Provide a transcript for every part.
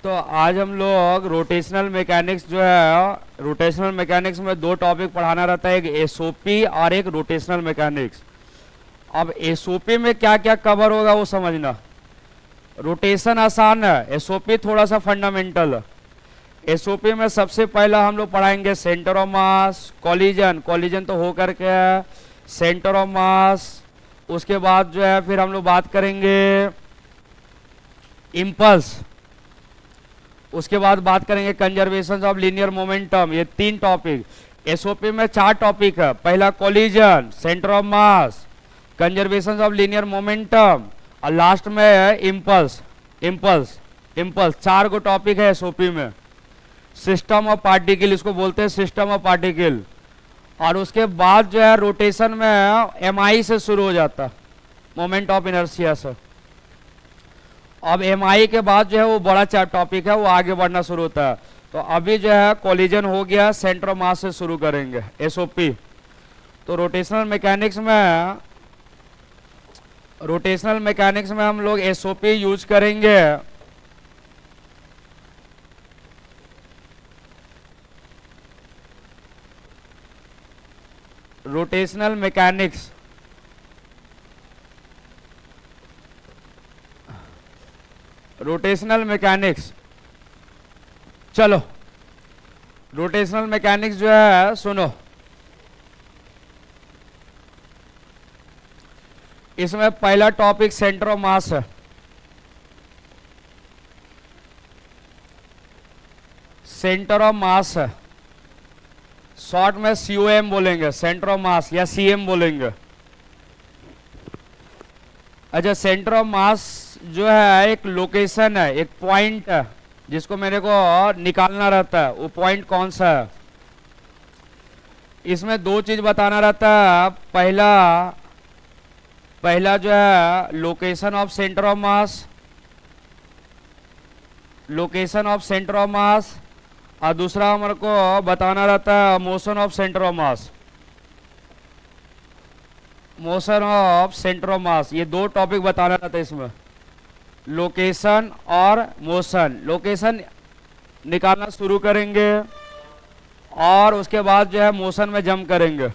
तो आज हम लोग रोटेशनल मैकेनिक्स जो है, रोटेशनल मैकेनिक्स में दो टॉपिक पढ़ाना रहता है, एक एसओपी और एक रोटेशनल मैकेनिक्स। अब एसओपी में क्या क्या कवर होगा वो समझना। रोटेशन आसान है, एसओपी थोड़ा सा फंडामेंटल है। एसओपी में सबसे पहला हम लोग पढ़ाएंगे centre of mass, collision, collision तो हो करके है, सेंटर ऑफ मास। उसके बाद जो है फिर हम लोग बात करेंगे इम्पल्स। उसके बाद बात करेंगे कंजर्वेशन ऑफ लीनियर मोमेंटम। ये तीन टॉपिक एसओपी में, चार टॉपिक है। पहला collision, centre of mass, conservation of linear momentum और लास्ट में है इम्पल्स। इम्पल्स इम्पल्स चार गो टॉपिक है एसओपी में। सिस्टम ऑफ पार्टिकल इसको बोलते हैं, सिस्टम ऑफ पार्टिकल। और उसके बाद जो है रोटेशन में एमआई से शुरू हो जाता, मोमेंट ऑफ इनर्शिया से। अब एमआई के बाद जो है वो बड़ा चार टॉपिक है, वो आगे बढ़ना शुरू होता है। तो अभी जो है कॉलिजन हो गया, सेंटर ऑफ मास से शुरू करेंगे एसओपी। तो रोटेशनल मैकेनिक्स में हम लोग एसओपी यूज करेंगे। रोटेशनल मैकेनिक्स रोटेशनल मैकेनिक्स चलो, रोटेशनल मैकेनिक्स जो है सुनो। इसमें पहला टॉपिक सेंटर ऑफ मास है। सेंटर ऑफ मास है, शॉर्ट में सीओएम बोलेंगे, सेंटर ऑफ मास या सीएम बोलेंगे। अच्छा, सेंटर ऑफ मास जो है एक लोकेशन है, एक पॉइंट है जिसको मेरे को निकालना रहता है। वो पॉइंट कौन सा है, इसमें दो चीज बताना रहता है। पहला जो है location of centre of mass, location of centre of मास, और दूसरा हमारे को बताना रहता है motion of centre of mass. Motion of centre of मास, ये दो टॉपिक बताना रहता है इसमें, लोकेशन और मोशन। लोकेशन निकालना शुरू करेंगे और उसके बाद जो है मोशन में जंप करेंगे।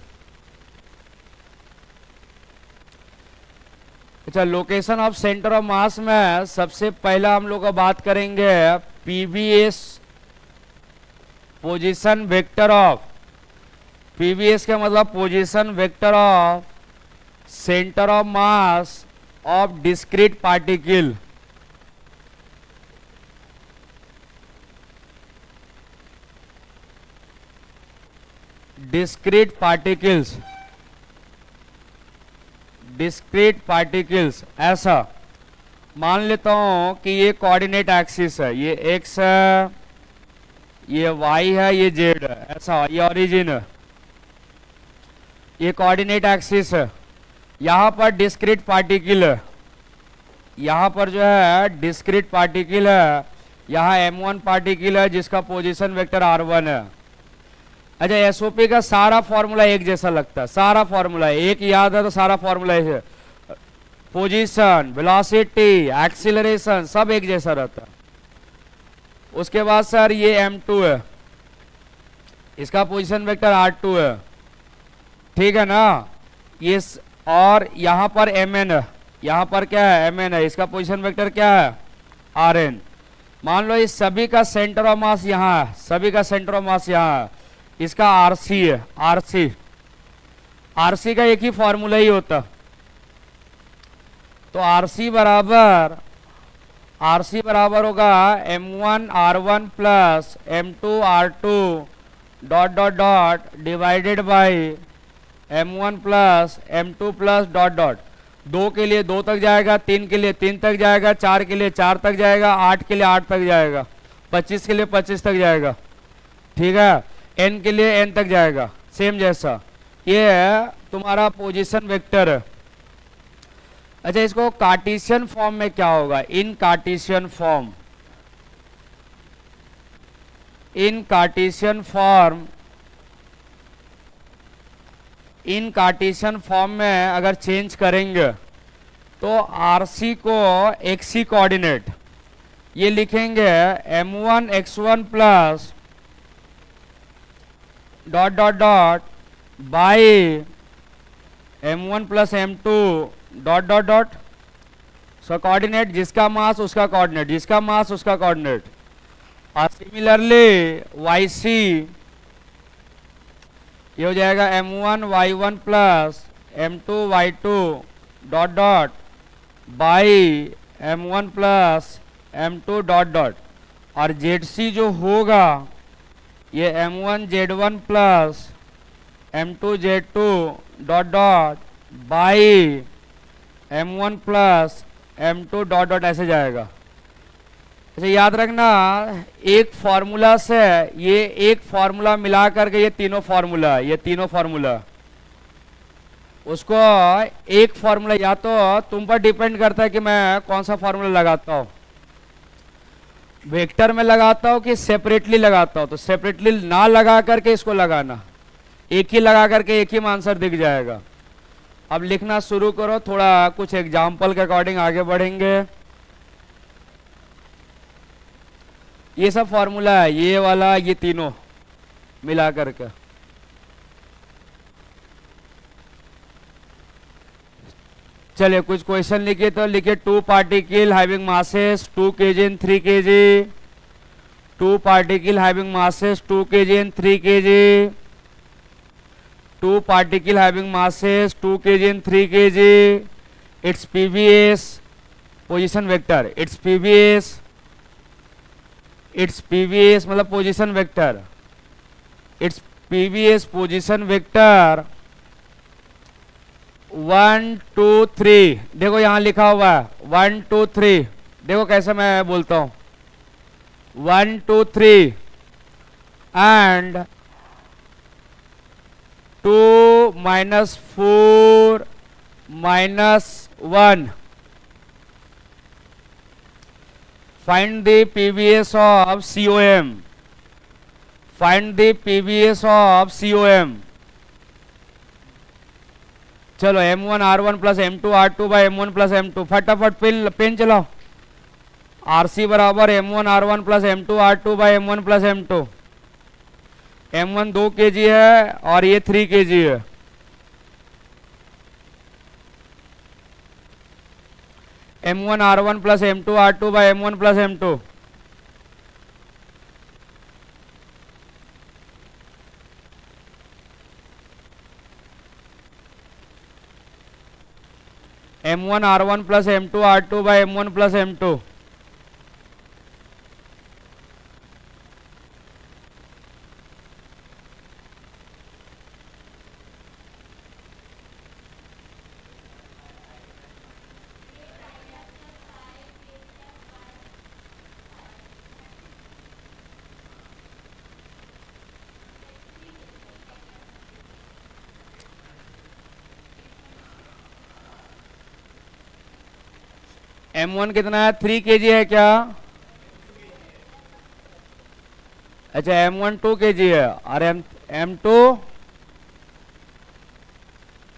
अच्छा, लोकेशन ऑफ सेंटर ऑफ मास में सबसे पहला हम लोग बात करेंगे PVS, position vector of. PVS का मतलब position vector of centre of mass of discrete particle. Discrete particles, discrete particles. ऐसा मान लेता हूं कि ये कोऑर्डिनेट एक्सिस है, ये एक्स है, ये वाई है, ये जेड है, ऐसा ये ओरिजिन है, ये कोऑर्डिनेट एक्सिस है। यहां पर डिस्क्रीट पार्टिकल है, यहां पर जो है डिस्क्रीट पार्टिकल है, यहां m1 पार्टिकल है जिसका पोजीशन वेक्टर r1 है। अच्छा, एसओपी का सारा फॉर्मूला एक जैसा लगता है, सारा फॉर्मूला एक याद है तो सारा फॉर्मूला है। पोजीशन, वेलोसिटी, एक्सीलरेशन सब एक जैसा रहता है। उसके बाद सर ये m2 है, इसका पोजीशन वेक्टर r2 है, ठीक है ना। ये और यहां पर mn है, यहां पर क्या है mn है, इसका पोजीशन वेक्टर क्या है rn। मान लो इस सभी का सेंटर ऑफ मास यहां है, सभी का सेंटर ऑफ मास यहां है, इसका आरसी है, आरसी। आरसी का एक ही फॉर्मूला ही होता, तो आरसी बराबर होगा m1 r1 plus m2 r2 dot dot dot divided by m1 plus m2 plus dot dot. 2 के लिए 2 तक जाएगा, 3 के लिए 3 तक जाएगा, 4 के लिए 4 तक जाएगा, 8 के लिए 8 तक जाएगा, 25 के लिए 25 तक जाएगा, ठीक है। n के लिए n तक जाएगा, सेम जैसा। ये है तुम्हारा पोजीशन वेक्टर है। अच्छा, इसको कार्टेशियन फॉर्म में क्या होगा, इन कार्टेशियन फॉर्म, इन कार्टेशियन फॉर्म, इन कार्टेशियन फॉर्म में अगर चेंज करेंगे तो आरसी को एक्सी कोऑर्डिनेट, ये लिखेंगे m1 x1 plus dot dot dot by m1 plus m2 dot dot dot. So coordinate जिसका मास उसका कोऑर्डिनेट, जिसका मास उसका कोऑर्डिनेट। और सिमिलरली yc ये हो जाएगा m1 y1 plus m2 y2 dot dot by m1 plus m2 dot dot. और zc जो होगा ये m1 z1 plus m2 z2 dot dot by m1 plus m2 dot dot ऐसे जाएगा। अच्छा याद रखना, एक फॉर्मूला से ये एक फॉर्मूला मिला करके ये तीनों फॉर्मूला, ये तीनों फॉर्मूला उसको एक फॉर्मूला, या तो तुम पर डिपेंड करता है कि मैं कौन सा फॉर्मूला लगाता हूं, वेक्टर में लगाता हूं कि सेपरेटली लगाता हूं। तो सेपरेटली ना लगा करके इसको लगाना, एक ही लगा करके एक ही में आंसर दिख जाएगा। अब लिखना शुरू करो, थोड़ा कुछ एग्जाम्पल के अकॉर्डिंग आगे बढ़ेंगे। ये सब फॉर्मूला है, ये वाला ये तीनों मिला करके। चलिए कुछ क्वेश्चन लिखे, तो लिखे 2 particle having masses 2 kg and 3 kg, 2 particle having masses 2 kg and 3 kg, 2 particle having masses 2 kg and 3 kg, its PVS position vector, its PVS मतलब position vector, its PVS position vector 1 2 3। देखो यहां लिखा हुआ है 1 2 3, देखो कैसे मैं बोलता हूं 1 2 3 and 2 minus 4 minus 1। Find the PVS of COM, find the PVS of COM। चलो m1 r1 plus m2 r2 by m1 plus m2, फटाफट पेन चलाओ। RC बराबर m1 r1 plus m2 r2 by m1 plus m2। m1 2 kg है और ये 3 kg है। m1 r1 plus m2 r2 by m1 plus m2। m1 r1 plus m2 r2 by m1 plus m2। m1 कितना है 3 kg है क्या? अच्छा m1 2 kg है और m2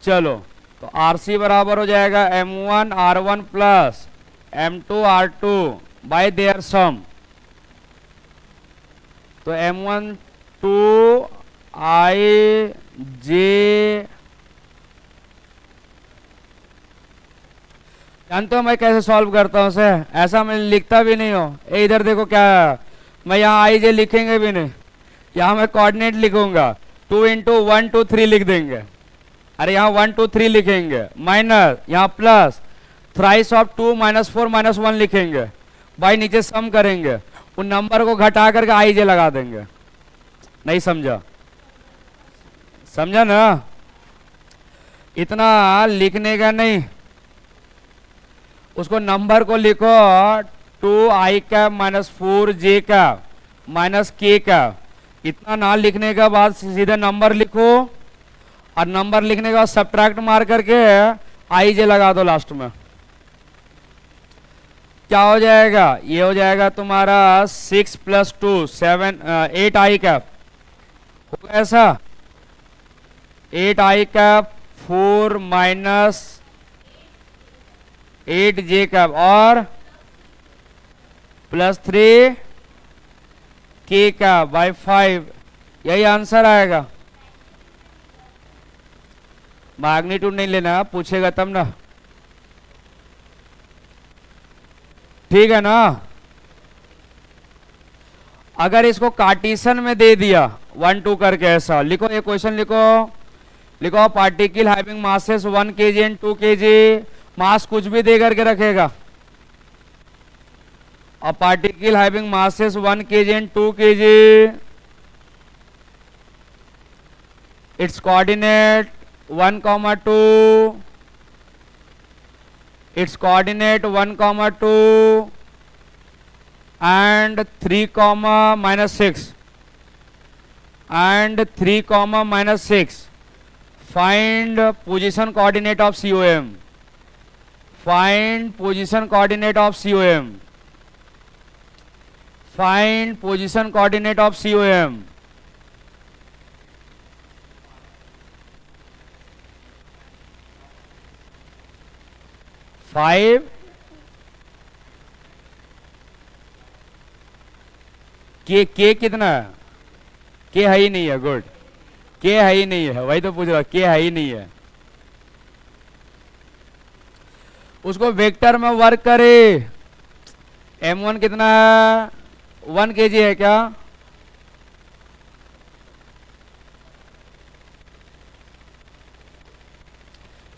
चलो तो RC बराबर हो जाएगा m1 r1 plus m2 r2 by there सम। तो m1 2 i j, जानते हो मैं कैसे सॉल्व करता हूं से? ऐसा मैं लिखता भी नहीं हूं। इधर देखो क्या है, मैं यहाँ आई जे लिखेंगे भी नहीं, यहाँ मैं कोऑर्डिनेट लिखूंगा 2 इंटू 1 2 3 लिख देंगे। अरे यहाँ 1 2 3 लिखेंगे, माइनस यहाँ plus thrice of 2 minus 4 minus 1 लिखेंगे, बाई नीचे सम करेंगे, उन नंबर को घटा करके आई जे लगा देंगे। नहीं समझा? समझा ना? इतना लिखने का नहीं, उसको नंबर को लिखो 2i का माइनस 4j का माइनस k का। इतना ना लिखने के बाद सीधे नंबर लिखो और नंबर लिखने के बाद सब्ट्रैक्ट मार करके i j लगा दो लास्ट में। क्या हो जाएगा? ये हो जाएगा तुम्हारा 6 प्लस 2 7 8i का होगा ऐसा, 8i का 4 माइनस 8j का और +3 k का बाय 5, यही आंसर आएगा। मैग्नीट्यूड नहीं लेना, पूछेगा तब ना, ठीक है ना। अगर इसको कार्टेशियन में दे दिया 1 2 करके, ऐसा लिखो, ये क्वेश्चन लिखो particle having masses 1 kg and 2 kg, मास कुछ भी दे करके रखेगा। A particle having masses 1 kg and 2 kg, its coordinate 1, 2, its coordinate 1, 2 and 3, -6 and 3, -6. Find position coordinate of COM. Find position coordinate of COM. Find position coordinate of COM. Five के कितना है? के है ही नहीं है, गुड, के है ही नहीं है, वही तो पूछ रहा, के है ही नहीं है। उसको वेक्टर में वर्क करे। m1 कितना है? 1 kg है क्या?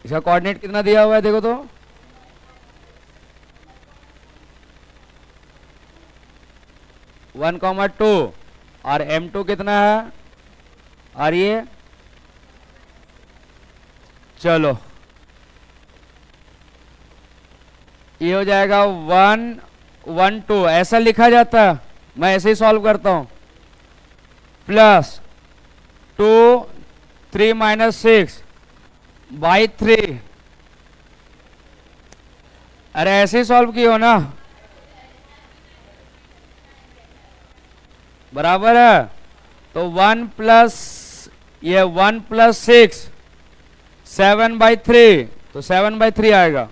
इसका कोऑर्डिनेट कितना दिया हुआ है देखो तो, 1, 2 और m2 कितना है? और ये चलो ये हो जाएगा 1, 1, 2, ऐसा लिखा जाता है, मैं ऐसे ही सॉल्व करता हूं। +2 3 - 6 बाई 3, अरे ऐसे ही सॉल्व किए ना, बराबर है। तो 1 + ये 1 + 6 7/3, तो 7/3 आएगा।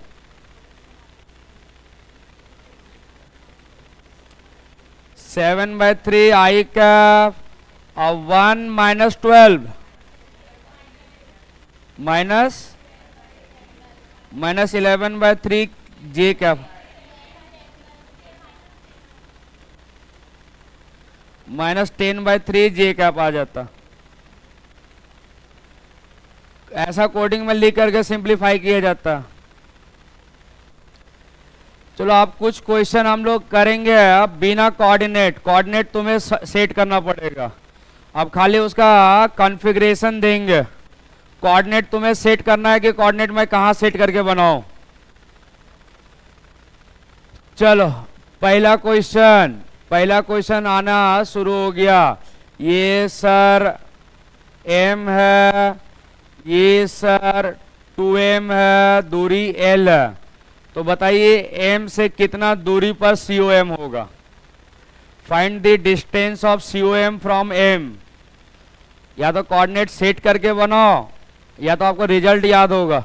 7/3 I कैप, और 1 - 12 -11/3 J कैप, -10/3 J कैप आ जाता। ऐसा कोडिंग में लिख करके सिंप्लीफाई किया जाता। चलो आप कुछ क्वेश्चन हम लोग करेंगे अब बिना कोऑर्डिनेट तुम्हें सेट करना पड़ेगा। अब खाली उसका कॉन्फ़िगरेशन देंगे, कोऑर्डिनेट तुम्हें सेट करना है कि कोऑर्डिनेट मैं कहाँ सेट करके बनाऊं। चलो पहला क्वेश्चन आना शुरू हो गया। ये सर m है, ये सर 2m है, दूरी l है, तो बताइए m से कितना दूरी पर COM होगा। Find the distance of COM from m। या तो कोऑर्डिनेट सेट करके बनाओ या तो आपको रिजल्ट याद होगा।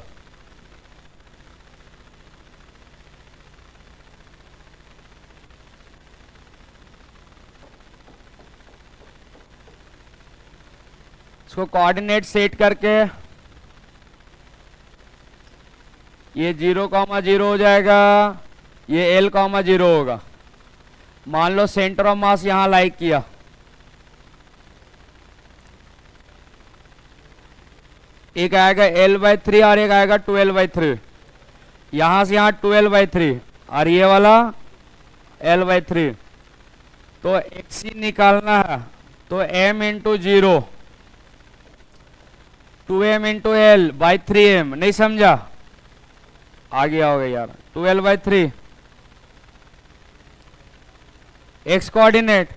इसको कोऑर्डिनेट सेट करके ये 0, 0 हो जाएगा, ये L, 0 होगा। मान लो सेंटर ऑफ मास यहां लाइक किया, एक आएगा L/3 और एक आएगा 12/3। यहां से यहां 12/3 और ये वाला L/3। तो XC निकालना है, तो m × 0 2m × L/3m। नहीं समझा? आगे आओगे यार। 12/3 x कोऑर्डिनेट,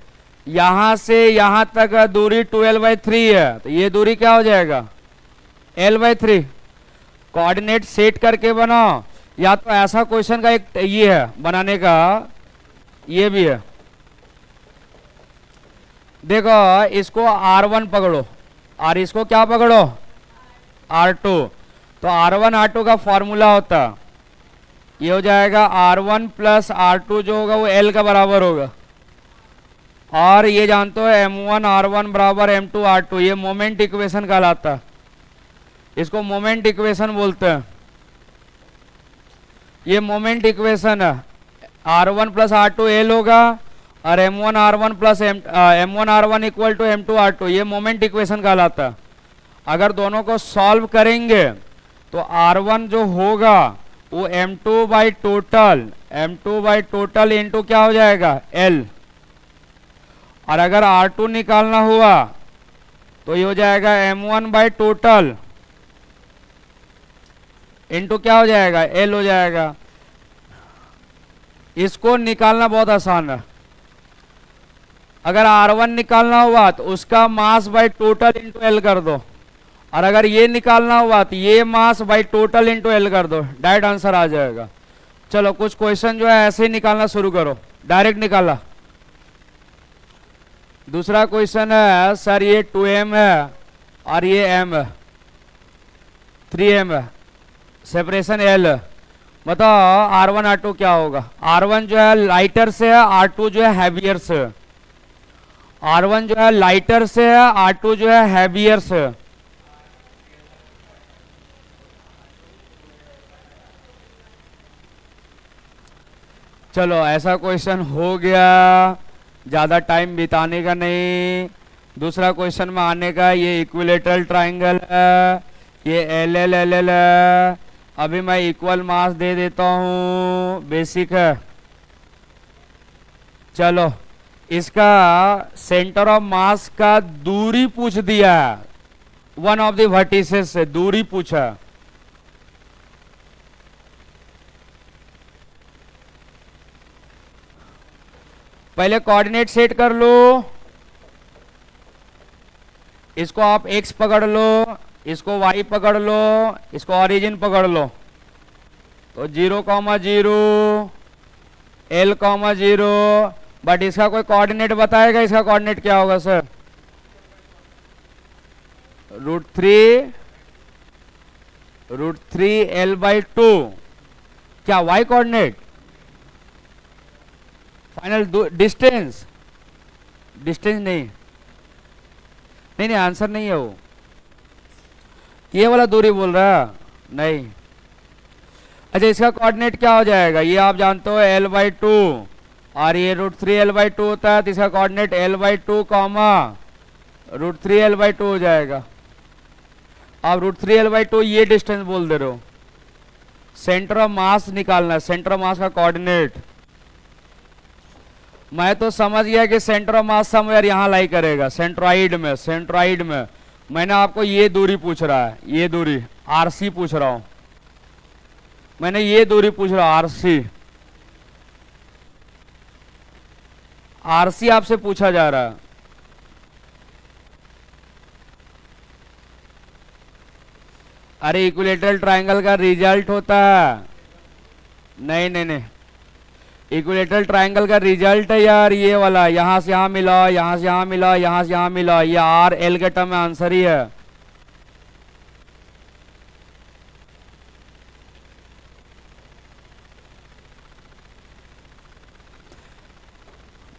यहां से यहां तक दूरी 12/3 है, तो ये दूरी क्या हो जाएगा? L/3। कोऑर्डिनेट सेट करके बनाओ, या तो ऐसा क्वेश्चन का एक ये है बनाने का, ये भी है। देखो इसको R1 पकड़ो और इसको क्या पकड़ो? R2। तो R1 R2 का फॉर्मूला होता ये हो जाएगा R1 प्लस R2 जो होगा वो L का बराबर होगा। और ये जानते हो M1 R1 बराबर M2 R2, ये मोमेंट इक्वेशन कहलाता है, इसको मोमेंट इक्वेशन बोलते हैं। ये मोमेंट इक्वेशन है, R1 प्लस R2 L होगा और M1 R1 plus M1 R1 equal to M2 R2, ये मोमेंट इक्वेशन कहलाता है। अगर दोनों को सॉल्व करेंगे तो R1 जो होगा वो M2 बाई टोटल इंटू क्या हो जाएगा L, और अगर R2 निकालना हुआ तो ये हो जाएगा M1 बाई टोटल इंटू क्या हो जाएगा L हो जाएगा। इसको निकालना बहुत आसान है। अगर R1 निकालना हुआ तो उसका mass by total into L कर दो, और अगर ये निकालना हुआ तो ये mass by total into L कर दो, डायरेक्ट आंसर आ जाएगा। चलो कुछ क्वेश्चन जो है ऐसे ही निकालना शुरू करो, डायरेक्ट निकाला। दूसरा क्वेश्चन है सर ये 2m है और ये m है, 3m है, सेपरेशन L है, बताओ R1 R2 क्या होगा। R1 जो है लाइटर से है, R2 जो है हैवियर से है। R1 जो है लाइटर से है, R2 जो है हैवियर से है। चलो ऐसा क्वेश्चन हो गया, ज़्यादा टाइम बिताने का नहीं। दूसरा क्वेश्चन में आने का, ये इक्विलेटरल ट्राइंगल है, ये एल एल एल एल है। अभी मैं इक्वल मास दे देता हूँ, बेसिक है। चलो इसका सेंटर ऑफ मास का दूरी पूछ दिया है, वन ऑफ द वर्टिसेस से दूरी पूछा। पहले कोऑर्डिनेट सेट कर लो, इसको आप x पकड़ लो, इसको y पकड़ लो, इसको ओरिजिन पकड़ लो। तो 0,0 L,0, बट इसका कोई कोऑर्डिनेट बताएगा, इसका कोऑर्डिनेट क्या होगा सर? √3 L/2, क्या y कोऑर्डिनेट? फाइनल डिस्टेंस नहीं, नहीं आंसर नहीं है वो, ये वाला दूरी बोल रहा है नहीं। अच्छा इसका कोऑर्डिनेट क्या हो जाएगा, ये आप जानते हो L/2 और ये √3 L/2 होता है, तो इसका कोऑर्डिनेट L/2 √3 L/2 हो जाएगा। आप √3 L/2 ये डिस्टेंस बोल दे रहे हो। सेंटर ऑफ मास निकालना है, सेंटर ऑफ मास का कोऑर्डिनेट। मैं तो समझ गया कि सेंटर ऑफ मास समवेयर यहाँ लाई करेगा, सेंट्रॉइड में। मैंने आपको ये दूरी पूछ रहा है, ये दूरी RC पूछ रहा हूं मैंने, ये दूरी पूछ रहा हूं RC आपसे पूछा जा रहा है। अरे इक्विलेटरल ट्रायंगल का रिजल्ट होता है, नहीं, इक्विलेटरल ट्रायंगल का रिजल्ट है यार ये वाला, यहां से यहां मिला, यहां से यहां मिला, यहां से यहां मिला, ये RL के टर्म में आंसर ही है।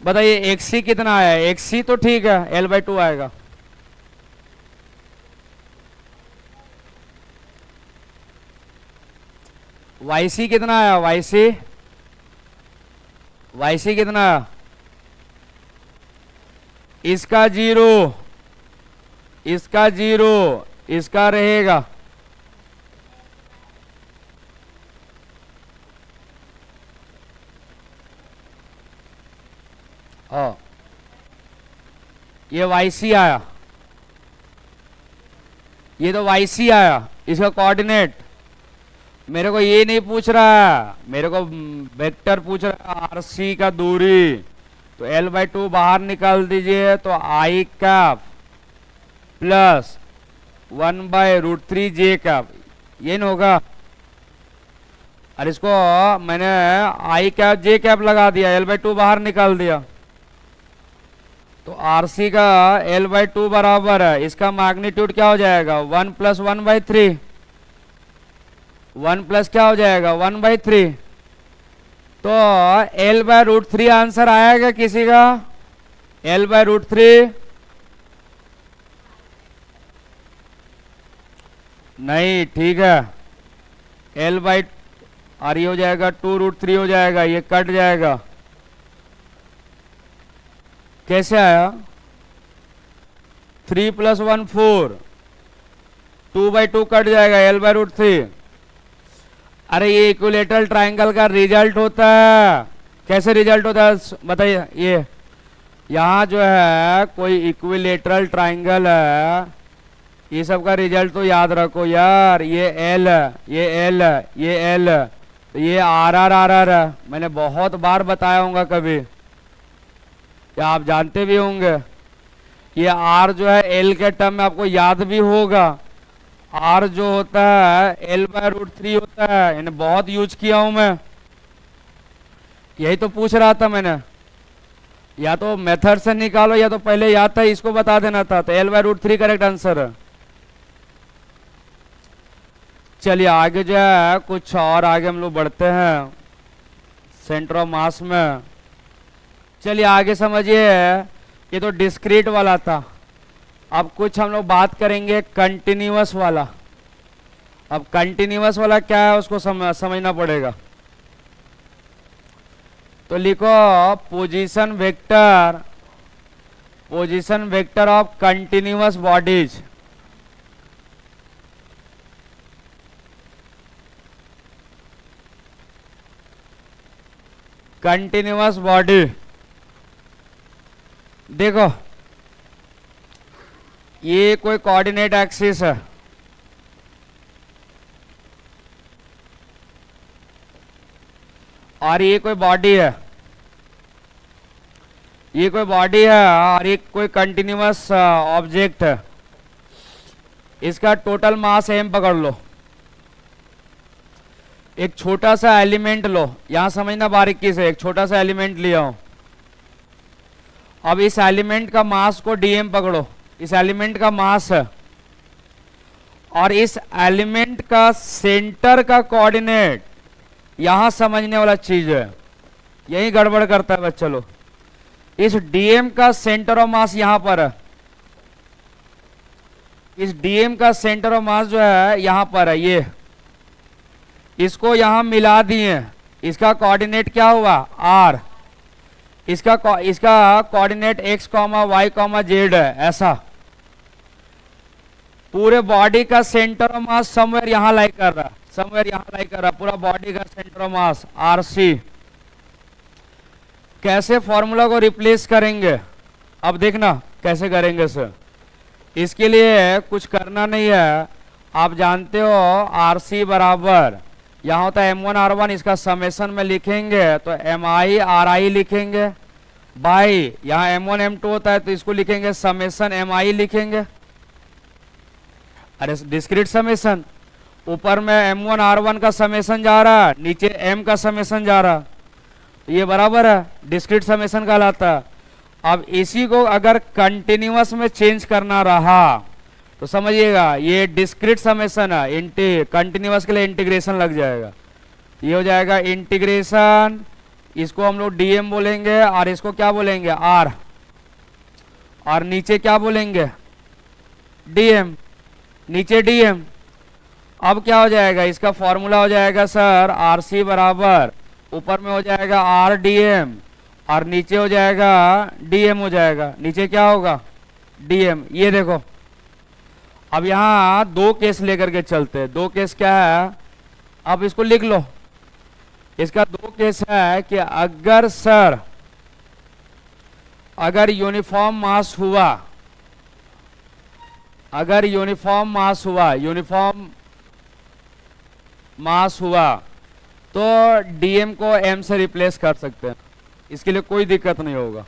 बताइए XC कितना आया? XC तो ठीक है, L/2 आएगा। YC कितना आया? YC कितना? इसका 0, इसका रहेगा। ये YC आया, ये तो YC आया। इसका कोऑर्डिनेट मेरे को ये नहीं पूछ रहा है, मेरे को वेक्टर पूछ रहा है, RC का दूरी। तो L/2 बाहर निकाल दीजिए, तो I cap plus 1/√3 J cap, ये नहीं होगा। और इसको मैंने I कैप J कैप लगा दिया, L/2 बाहर निकाल दिया। तो RC का L/2 बराबर है, इसका मैग्नीट्यूड क्या हो जाएगा? 1 + 1/3, 1 प्लस क्या हो जाएगा? 1/3। तो L/√3 आंसर आएगा किसी का? L/√3 नहीं, ठीक है। L बाई आर ये हो जाएगा 2√3 हो जाएगा, ये कट जाएगा। कैसे आया? 3 + 1 4, 2/2 कट जाएगा, L/√3। अरे ये इक्विलेटरल ट्राइंगल का रिजल्ट होता है। कैसे रिजल्ट होता है बताइए? ये यहाँ जो है कोई इक्विलेटरल ट्राइंगल है, ये सब का रिजल्ट तो याद रखो यार। ये L, ये L, ये L, तो ये RR है। मैंने बहुत बार बताया होगा कभी, या आप जानते भी होंगे। ये R जो है L के टर्म में आपको याद भी होगा। R जो होता है L/√3 होता है, इन्हें बहुत यूज किया हूं मैं। यही तो पूछ रहा था मैंने, या तो मेथड से निकालो या तो पहले याद था, इसको बता देना था। तो L/√3 करेक्ट आंसर है। चलिए आगे जो है कुछ और आगे हम लोग बढ़ते हैं सेंटर ऑफ मास में। चलिए आगे समझिए, ये तो डिस्क्रीट वाला था। अब कुछ हम लोग बात करेंगे कंटिन्यूअस वाला। अब कंटिन्यूअस वाला क्या है उसको समझना पड़ेगा। तो लिखो position vector of continuous bodies. Continuous body, देखो ये कोई कोऑर्डिनेट एक्सिस है, और ये कोई बॉडी है, ये कोई बॉडी है, और ये कोई कंटिन्यूअस ऑब्जेक्ट है। इसका टोटल मास m पकड़ लो। एक छोटा सा एलिमेंट लो, यहां समझना बारीकी से। एक छोटा सा एलिमेंट लिया हूं, अब इस एलिमेंट का मास को dm पकड़ो। इस एलिमेंट का मास है, और इस एलिमेंट का सेंटर का कोऑर्डिनेट, यहां समझने वाला चीज है, यही गड़बड़ करता है बच्चा लोग। इस dm का सेंटर ऑफ मास यहां पर है। इस dm का सेंटर ऑफ मास जो है यहां पर है, ये इसको यहां मिला दिए। इसका कोऑर्डिनेट क्या हुआ? r। इसका कोऑर्डिनेट x, y, z है। ऐसा पूरे बॉडी का सेंटर ऑफ मास समवेयर यहां लाई कर रहा, पूरा बॉडी का सेंटर ऑफ मास rc। कैसे फॉर्मूला को रिप्लेस करेंगे? अब देखना कैसे करेंगे सर। इसके लिए कुछ करना नहीं है, आप जानते हो rc बराबर यहाँ होता है m1r1, इसका समेशन में लिखेंगे तो mi/ri लिखेंगे। बाई यहाँ m1 m2 होता है तो इसको लिखेंगे समेशन mi लिखेंगे। अरे डिस्क्रीट समेशन, ऊपर में m1r1 का समेशन जा रहा, नीचे m का समेशन जा रहा, तो ये बराबर है, डिस्क्रीट समेशन कहलाता है। अब इसी को अगर कंटिन्यूअस में चेंज करना रहा तो समझिएगा ये डिस्क्रीट समेशन है, कंटिन्यूअस के लिए इंटीग्रेशन लग जाएगा। ये हो जाएगा इंटीग्रेशन, इसको हम लोग dm बोलेंगे, और इसको क्या बोलेंगे? r, और नीचे क्या बोलेंगे? dm, नीचे dm। अब क्या हो जाएगा? इसका फॉर्मूला हो जाएगा सर rc बराबर, ऊपर में हो जाएगा r dm, और नीचे हो जाएगा dm हो जाएगा। नीचे क्या होगा? dm। ये देखो, अब यहां दो केस लेकर के चलते हैं। दो केस क्या है? अब इसको लिख लो। इसका दो केस है कि अगर सर यूनिफॉर्म मास हुआ, यूनिफॉर्म मास हुआ तो dm को m से रिप्लेस कर सकते हैं। इसके लिए कोई दिक्कत नहीं होगा।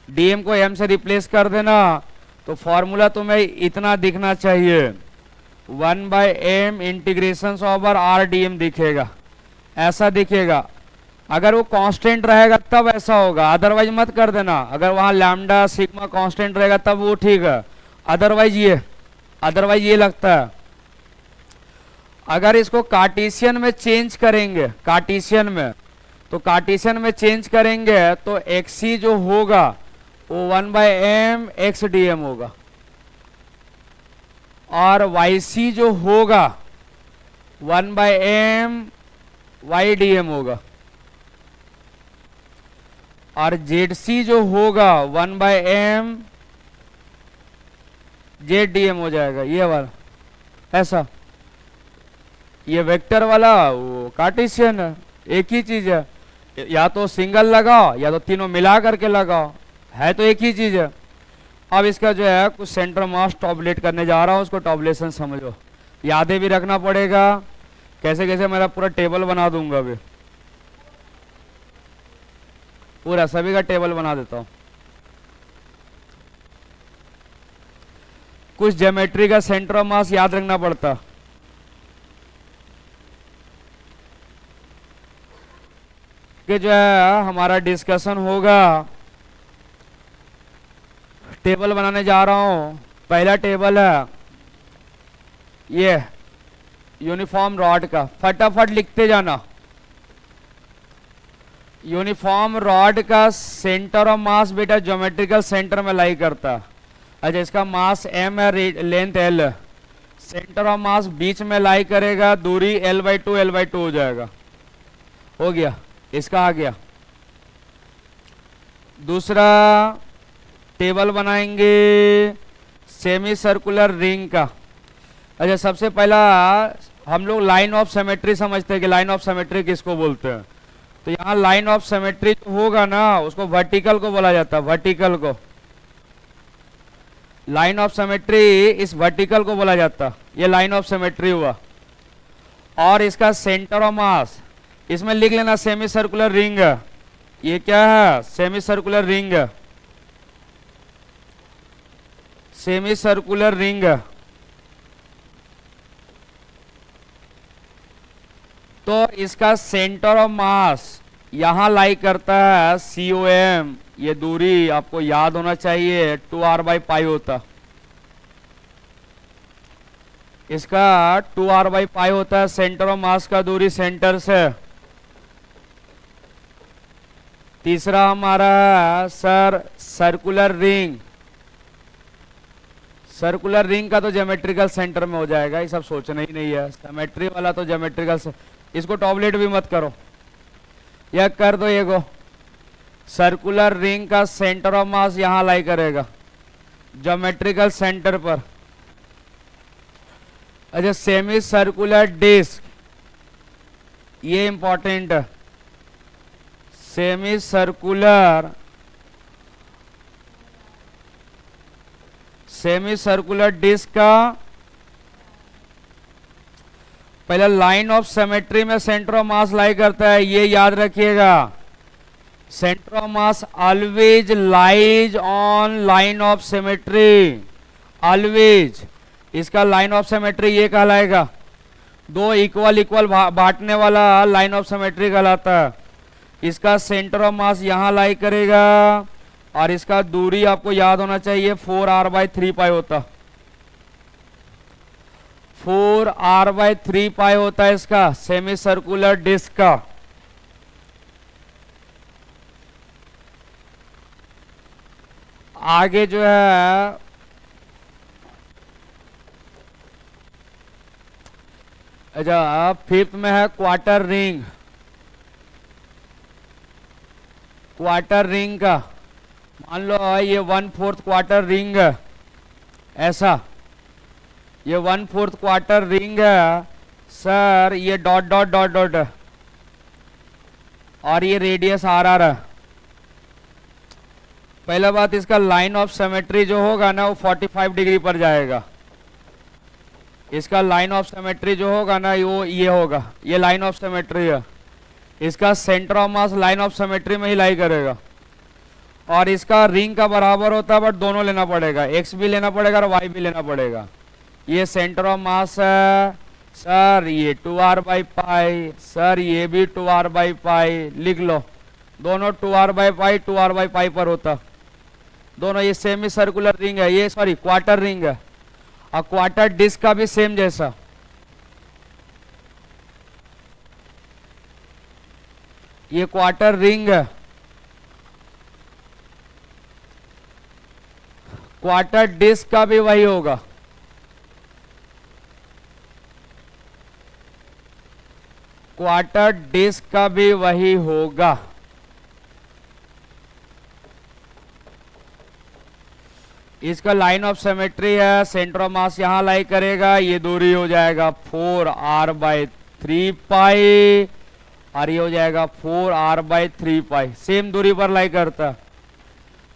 dm को m से रिप्लेस कर देना तो फॉर्मूला तुम्हें इतना दिखना चाहिए, 1/m integration over r dm दिखेगा, ऐसा दिखेगा। अगर वो कांस्टेंट रहेगा तब ऐसा होगा, अदरवाइज मत कर देना। अगर वहां लैम्डा सिग्मा कांस्टेंट रहेगा तब वो ठीक है, अदरवाइज ये लगता है। अगर इसको कार्टेशियन में चेंज करेंगे, कार्टेशियन में, तो कार्टेशियन में चेंज करेंगे तो एक्सी जो होगा वो 1/m एक्स डी एम होगा, और वाई सी जो होगा 1/m वाई डी एम होगा, और जेड सी जो होगा 1/m जेड डी एम हो जाएगा। ये वाला ऐसा, ये वेक्टर वाला वो कार्टेशियन है, एक ही चीज है, या तो सिंगल लगाओ या तो तीनों मिला करके लगाओ, है तो एक ही चीज है। अब इसका जो है कुछ सेंटर मास टॉबलेट करने जा रहा हूं, उसको टॉबलेशन समझो, यादें भी रखना पड़ेगा, कैसे कैसे मेरा पूरा टेबल बना दूंगा, अभी पूरा सभी का टेबल बना देता हूं। कुछ ज्योमेट्री का सेंटर ऑफ मास याद रखना पड़ता, कि जो है हमारा डिस्कशन होगा। टेबल बनाने जा रहा हूं, पहला टेबल है ये यूनिफॉर्म रॉड का, फटाफट लिखते जाना। यूनिफॉर्म रॉड का सेंटर ऑफ मास बेटा ज्योमेट्रिकल सेंटर में लाई करता है। अच्छा, इसका मास m है, length l, centre of mass बीच में लाई करेगा, दूरी l/2 हो जाएगा। हो गया, इसका आ गया। दूसरा टेबल बनाएंगे सेमी सर्कुलर रिंग का। अच्छा, सबसे पहला हम लोग लाइन ऑफ सिमेट्री समझते हैं कि लाइन ऑफ सिमेट्री किसको बोलते हैं। तो यहाँ लाइन ऑफ सिमेट्री जो होगा ना, उसको वर्टिकल को बोला जाता है, वर्टिकल को। लाइन ऑफ सिमेट्री इस वर्टिकल को बोला जाता, ये लाइन ऑफ सिमेट्री हुआ। और इसका सेंटर ऑफ मास इसमें लिख लेना सेमी सर्कुलर रिंग। ये क्या है? Semi circular ring, semi circular ring. तो इसका सेंटर ऑफ मास यहां लाई करता है COM, ये दूरी आपको याद होना चाहिए 2r/π होता, इसका 2r/π होता है सेंटर ऑफ मास का दूरी सेंटर से। तीसरा हमारा है sir circular ring. Circular ring का तो ज्योमेट्रिकल सेंटर में हो जाएगा, ये सब सोचना ही नहीं है, सिमेट्री वाला तो ज्योमेट्रिकल से। इसको टॉबलेट भी मत करो, यह कर दो। ये को सर्कुलर रिंग का सेंटर ऑफ मास यहां लाई करेगा ज्योमेट्रिकल सेंटर पर। अच्छा, सेमी सर्कुलर डिस्क, ये इंपॉर्टेंट है। सेमी सर्कुलर डिस्क का पहले लाइन ऑफ सिमेट्री में सेंटर ऑफ मास लाई करता है, ये याद रखिएगा। Centre of mass always lies on line of symmetry, always. इसका लाइन ऑफ सिमेट्री ये कहलाएगा, दो इक्वल बांटने वाला लाइन ऑफ सिमेट्री कहलाता है। इसका सेंटर ऑफ मास यहां लाई करेगा, और इसका दूरी आपको याद होना चाहिए 4r/3π होता, 4r/3π होता है इसका सेमी सर्कुलर डिस्क का। आगे जो है अच्छा, फिफ्थ में है क्वार्टर रिंग। क्वार्टर रिंग का मान लो ये 1/4 क्वार्टर रिंग है, ऐसा ये 1/4 क्वार्टर रिंग है सर, ये डॉट डॉट डॉट डॉट है, और ये रेडियस RR है। पहला बात, इसका लाइन ऑफ सिमेट्री जो होगा ना वो 45 डिग्री पर जाएगा। इसका लाइन ऑफ सिमेट्री जो होगा ना वो ये होगा, ये लाइन ऑफ सिमेट्री है। इसका centre of mass line of symmetry में ही लाई करेगा, और इसका रिंग का बराबर होता है, बट दोनों लेना पड़ेगा, x भी लेना पड़ेगा और y भी लेना पड़ेगा। ये सेंटर ऑफ मास है सर, ये 2r/π, सर ये भी 2r/π, लिख लो, दोनों 2r/π 2r/π पर होता दोनों। ये सेमी सर्कुलर रिंग है, ये सॉरी क्वार्टर रिंग है, और क्वार्टर डिस्क का भी सेम जैसा। ये क्वार्टर रिंग है, क्वार्टर डिस्क का भी वही होगा। क्वार्टर डिस्क का भी वही होगा। इसका लाइन ऑफ सिमेट्री है, सेंटर ऑफ मास यहां लाई करेगा, ये दूरी हो जाएगा 4r/3π और ये हो जाएगा 4r/3π, सेम दूरी पर लाई करता।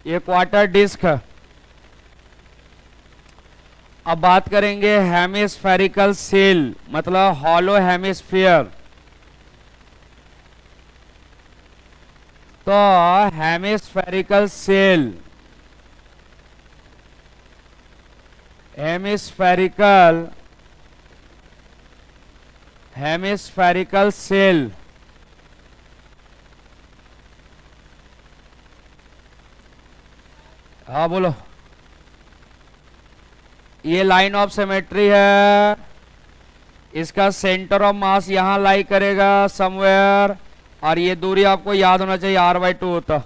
ये क्वार्टर डिस्क है। अब बात करेंगे हेमिस्फेरिकल सेल, मतलब हॉलो हेमिस्फीयर। तो हेमिस्फेरिकल सेल, हेमिस्फेरिकल सेल हाँ बोलो। ये लाइन ऑफ सिमेट्री है, इसका सेंटर ऑफ मास यहां लाई करेगा समवेयर, और ये दूरी आपको याद होना चाहिए r/2 होता।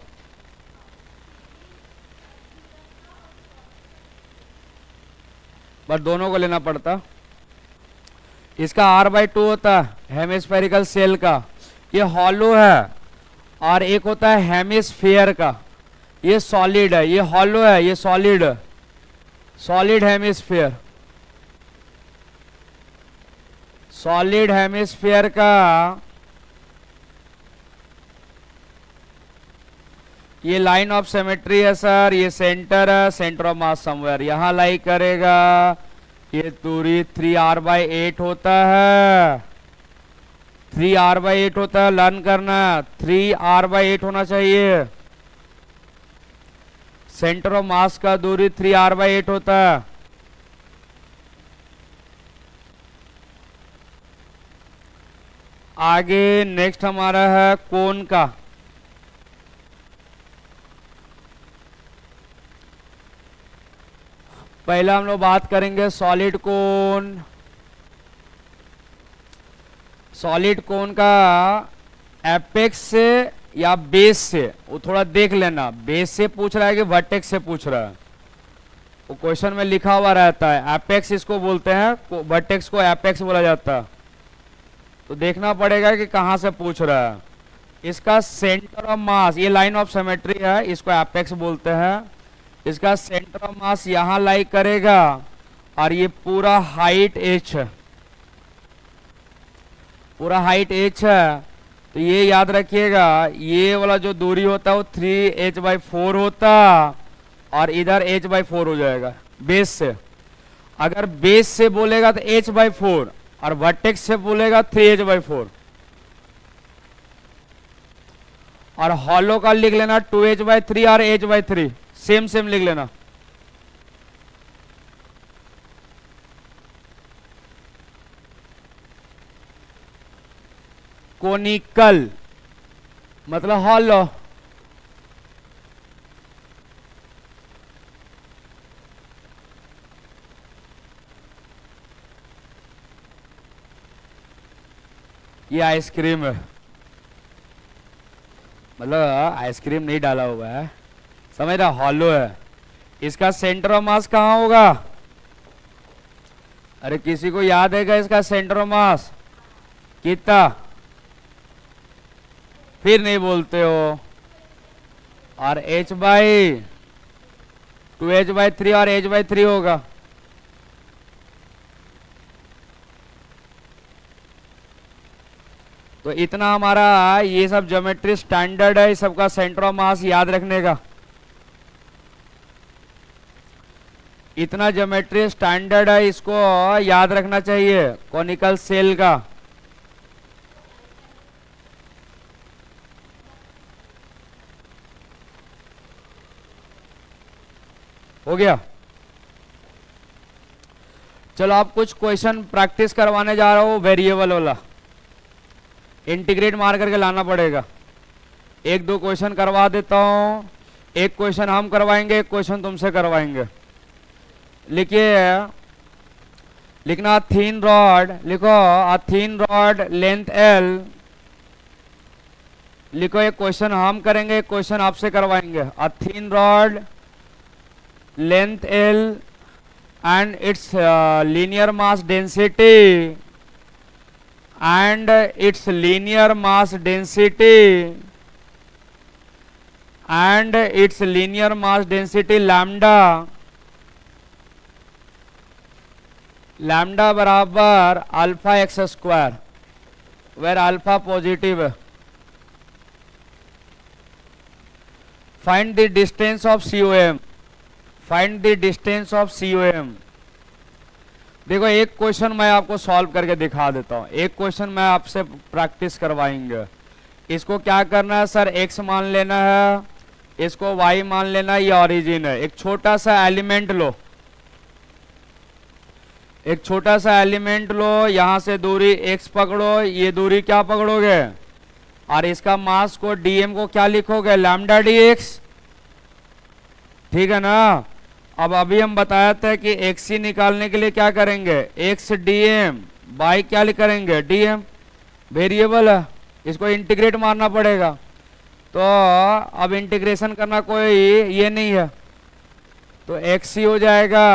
बस दोनों को लेना पड़ता। इसका r/2 होता हेमिस्फेरिकल सेल का, ये हॉलो है, और एक होता है हेमिस्फीयर का, ये सॉलिड है, ये हॉलो है, ये solid, solid hemisphere. Solid hemisphere का ये लाइन ऑफ सिमेट्री है सर, ये सेंटर है, सेंटर ऑफ मास समवेयर यहां लाई करेगा। ये दूरी 3r/8 होता है, 3r/8 होता है, लर्न करना 3r/8 होना चाहिए। सेंटर ऑफ मास का दूरी 3r/8 होता है। आगे नेक्स्ट हमारा है कोन का। पहला हम लोग बात करेंगे सॉलिड कोन। सॉलिड कोन का एपेक्स से या बेस से, वो थोड़ा देख लेना, बेस से पूछ रहा है कि वर्टेक्स से पूछ रहा है, वो क्वेश्चन में लिखा हुआ रहता है। एपेक्स इसको बोलते हैं, वर्टेक्स को एपेक्स बोला जाता है, तो देखना पड़ेगा कि कहां से पूछ रहा है। इसका सेंटर ऑफ मास, ये लाइन ऑफ सिमेट्री है, इसको एपेक्स बोलते हैं। इसका सेंटर ऑफ मास यहां लाई करेगा, और ये पूरा हाइट h है, पूरा हाइट h है। तो ये याद रखिएगा, ये वाला जो दूरी होता है वो 3h/4 होता, और इधर h/4 हो जाएगा बेस से। अगर बेस से बोलेगा तो h/4, और वर्टेक्स से बोलेगा 3h/4। और हॉलो का लिख लेना 2h/3 और h/3, सेम सेम लिख लेना। कोनिकल मतलब हॉलो। ये आइसक्रीम है, मतलब आइसक्रीम नहीं डाला हुआ है, समझ रहा, हॉलो है। इसका सेंटर ऑफ मास कहां होगा? अरे किसी को याद है क्या इसका सेंटर ऑफ मास कितना? फिर नहीं बोलते हो। और h/2h/3 और h/3 होगा। तो इतना हमारा ये सब ज्योमेट्री स्टैंडर्ड है, इस सबका सेंटर ऑफ मास याद रखने का। इतना ज्योमेट्री स्टैंडर्ड है, इसको याद रखना चाहिए कॉनिकल सेल का। हो गया। चलो आप कुछ क्वेश्चन प्रैक्टिस करवाने जा रहा हूं, वेरिएबल वाला, इंटीग्रेट मार करके लाना पड़ेगा। एक दो क्वेश्चन करवा देता हूं, एक क्वेश्चन हम करवाएंगे, एक क्वेश्चन तुमसे करवाएंगे। लिखिए, लिखना थीन रॉड, लिखो अ थीन रॉड लेंथ L, लिखो, एक क्वेश्चन हम करेंगे, एक क्वेश्चन आपसे करवाएंगे। A thin rod, length L and its linear mass density and its linear mass density lambda बराबर alpha x square, where alpha positive. Find the distance of COM, find the distance of COM। देखो, एक question मैं आपको solve करके दिखा देता हूं, एक क्वेश्चन मैं आपसे प्रैक्टिस करवाएंगे। इसको क्या करना है सर, x मान लेना है, इसको y मान लेना है, ये ओरिजिन है। एक छोटा सा एलिमेंट लो, एक छोटा सा एलिमेंट लो, यहां से दूरी x पकड़ो, ये दूरी क्या पकड़ोगे, और इसका मास को dm को क्या लिखोगे, लैम्डा dx, ठीक है ना। अब अभी हम बताया था कि xc निकालने के लिए क्या करेंगे, x dm बाई क्या करेंगे, dm, वेरिएबल है, इसको इंटीग्रेट मारना पड़ेगा। तो अब इंटीग्रेशन करना कोई ये नहीं है, तो xc हो जाएगा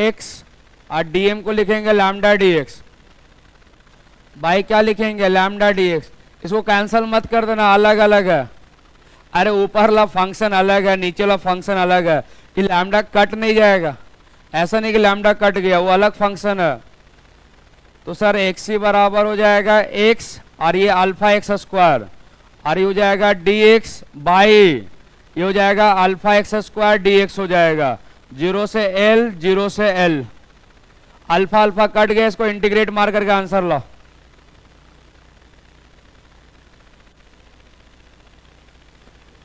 x और dm को लिखेंगे लैम्डा dx, बाई क्या लिखेंगे, लैम्डा dx। इसको कैंसिल मत कर देना, अलग अलग है। अरे ऊपर वाला फंक्शन अलग है, नीचे वाला फंक्शन अलग है, कि लैम्डा कट नहीं जाएगा, ऐसा नहीं कि लैम्डा कट गया, वो अलग फंक्शन है। तो सर xc बराबर हो जाएगा x और ये अल्फा एक्स स्क्वायर, और ये हो जाएगा dx बाई, ये हो जाएगा अल्फा एक्स स्क्वायर dx हो जाएगा, 0 से l, 0 से l, अल्फा अल्फा कट गया, इसको इंटीग्रेट मार करके आंसर लो।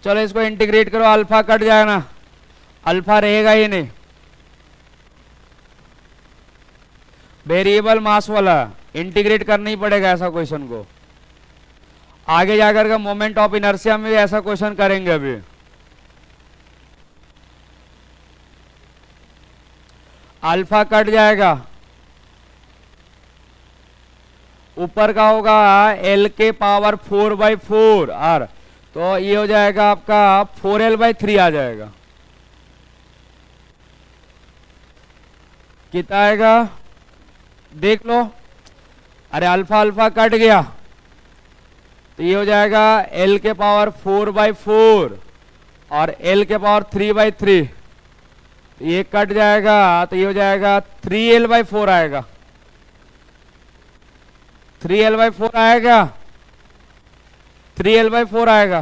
चलो इसको इंटीग्रेट करो, अल्फा कट जाएगा ना, अल्फा रहेगा ही नहीं, वेरिएबल मास वाला इंटीग्रेट करना ही पड़ेगा ऐसा क्वेश्चन को। आगे जाकर के मोमेंट ऑफ इनर्शिया में भी ऐसा क्वेश्चन करेंगे। अभी अल्फा कट जाएगा, ऊपर का होगा l के पावर 4/4 r, तो ये हो जाएगा आपका 4l/3 आ जाएगा। कितना आएगा देख लो, अरे अल्फा अल्फा कट गया, तो ये हो जाएगा l के पावर 4/4 और l के पावर 3/3, तो ये कट जाएगा, तो ये हो जाएगा 3l/4 आएगा, 3l/4 आएगा, 3l/4 आएगा।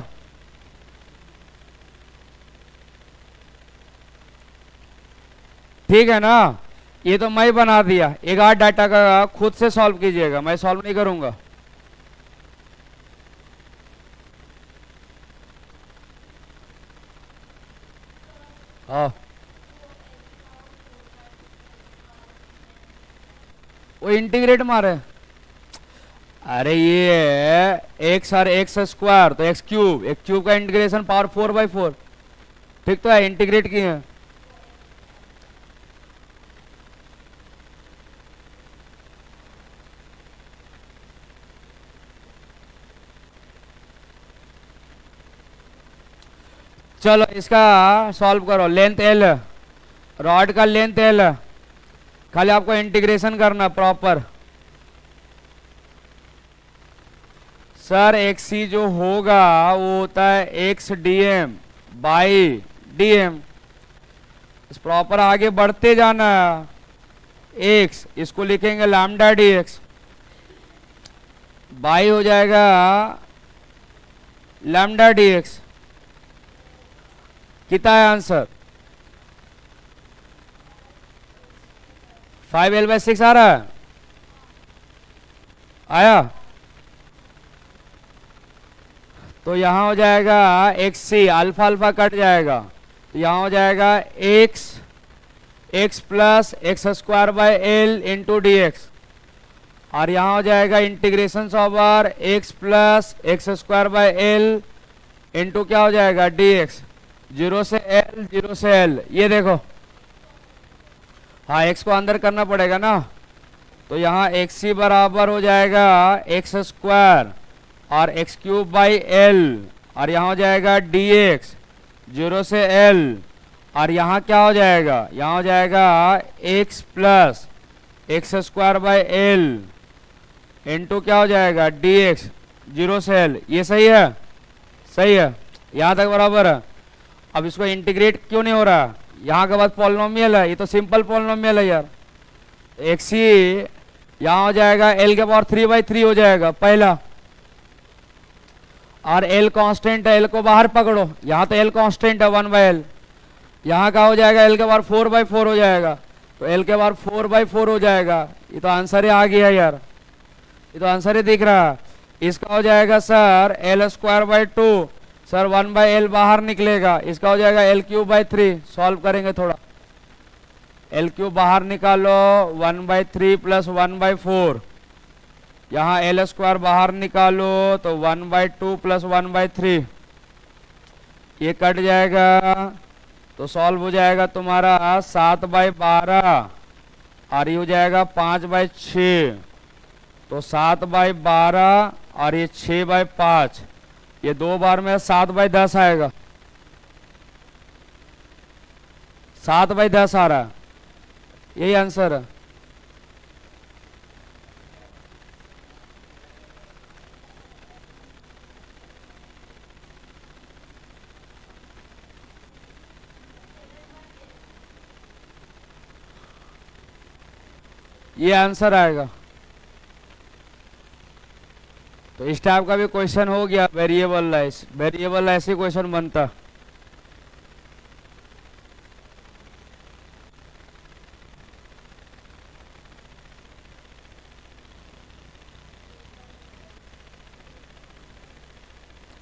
ठीक है ना, ये तो मैं ही बना दिया, एक आध डाटा का खुद से सॉल्व कीजिएगा, मैं सॉल्व नहीं करूंगा। हाँ, वो इंटीग्रेट मारे, अरे ये एक्स और एक्स स्क्वायर, तो एक्स क्यूब, एक क्यूब का इंटीग्रेशन पावर 4/4, ठीक तो है, इंटीग्रेट किए हैं। चलो इसका सॉल्व करो, लेंथ एल, रॉड का लेंथ एल, खाली आपको इंटीग्रेशन करना प्रॉपर। सर एक्सी जो होगा वो होता है एक्स dm बाई dm, इस प्रॉपर आगे बढ़ते जाना, x इसको लिखेंगे लैम्डा dx, बाई हो जाएगा लैम्डा dx। कितना है आंसर, 5l/6 आ रहा है, आया, तो यहां हो जाएगा xc, अल्फा अल्फा कट जाएगा, तो यहां हो जाएगा x plus x square by L into D x, और यहां हो जाएगा integration over x plus x square by L into क्या हो जाएगा dx, 0 से l, 0 से l, ये देखो, हाँ x को अंदर करना पड़ेगा ना, तो यहाँ xc बराबर हो जाएगा एक्स स्क्वायर और एक्स क्यूब बाई एल, और यहाँ हो जाएगा dx 0 से l, और यहाँ क्या हो जाएगा, यहाँ हो जाएगा x plus x square by L into क्या हो जाएगा dx 0 से l। ये सही है, सही है, यहाँ तक बराबर है। अब इसको इंटीग्रेट क्यों नहीं हो रहा, यहाँ के बाद पॉलिनोमियल है, ये तो सिंपल पॉलिनोमियल है यार। एक्स ही यहाँ हो जाएगा l के पावर 3/3 हो जाएगा पहला, और l कांस्टेंट है, l को बाहर पकड़ो, यहाँ तो l कांस्टेंट है 1/l, यहाँ का हो जाएगा l के पावर 4/4 हो जाएगा, तो l के पावर 4/4 हो जाएगा। ये तो आंसर ही आ गया यार, ये तो आंसर ही दिख रहा है। इसका हो जाएगा सर l²/2, सर 1/l बाहर निकलेगा, इसका हो जाएगा l³ सॉल्व करेंगे थोड़ा, l³ बाहर निकालो 1/3 प्लस 1/4, यहाँ l² बाहर निकालो तो 1/2 प्लस 1/3, ये कट जाएगा तो सॉल्व हो जाएगा तुम्हारा 7/12, और ये हो जाएगा 5/6, तो 7/12 और ये 6/5, ये 2 बार में 7/10 आएगा, 7/10 आ रहा, यही आंसर है। ये आंसर आएगा। तो इस टाइप का भी क्वेश्चन हो गया, वेरिएबल ऐसे क्वेश्चन बनता।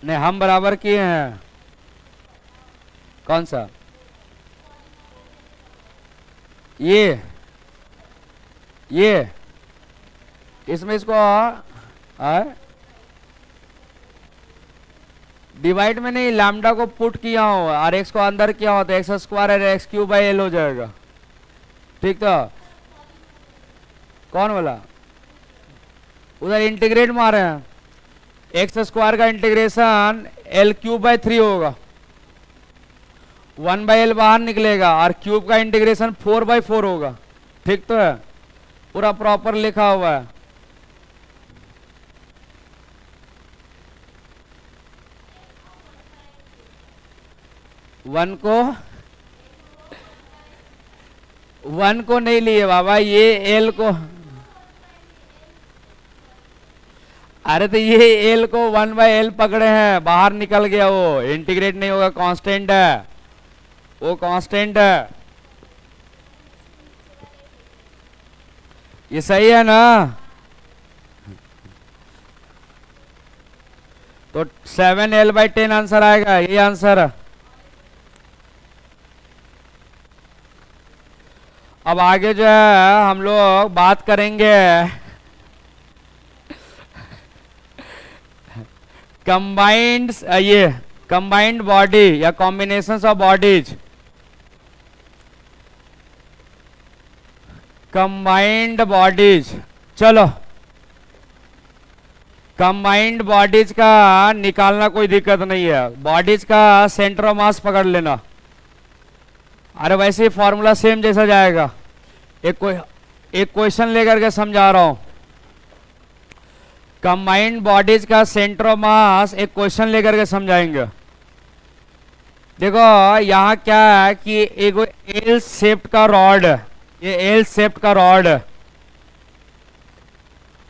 नहीं, हम बराबर किए हैं, कौन सा, ये इसमें इसको डिवाइड में नहीं, लैम्डा को पुट किया हो और एक्स को अंदर किया हो तो x² और x³ हो जाएगा, ठीक। तो कौन बोला, उधर इंटीग्रेट मारे हैं, x² का इंटीग्रेशन l³ होगा, 1/l बाहर निकलेगा, और क्यूब का इंटीग्रेशन 4/4 होगा, ठीक। तो है, पूरा प्रॉपर लिखा हुआ है। वन को नहीं लिए बाबा, ये एल को, अरे तो ये एल को 1/l पकड़े हैं, बाहर निकल गया, वो इंटीग्रेट नहीं होगा, कांस्टेंट है, वो कांस्टेंट है। ये सही है ना, तो 7l/10 आंसर आएगा, ये आंसर है। अब आगे जो है हम लोग बात करेंगे कंबाइंड, ये कंबाइंड बॉडी या combinations of bodies, combined bodies. चलो, कंबाइंड बॉडीज का निकालना कोई दिक्कत नहीं है, बॉडीज का सेंटर ऑफ मास पकड़ लेना। अरे वैसे ही फॉर्मूला सेम जैसा जाएगा, एक क्वेश्चन लेकर के समझा रहा हूं। कंबाइंड बॉडीज का सेंटर ऑफ मास एक क्वेश्चन लेकर के समझाएंगे। देखो यहाँ क्या है कि एक एल शेप्ड का रॉड, ये एल शेप्ड का रॉड,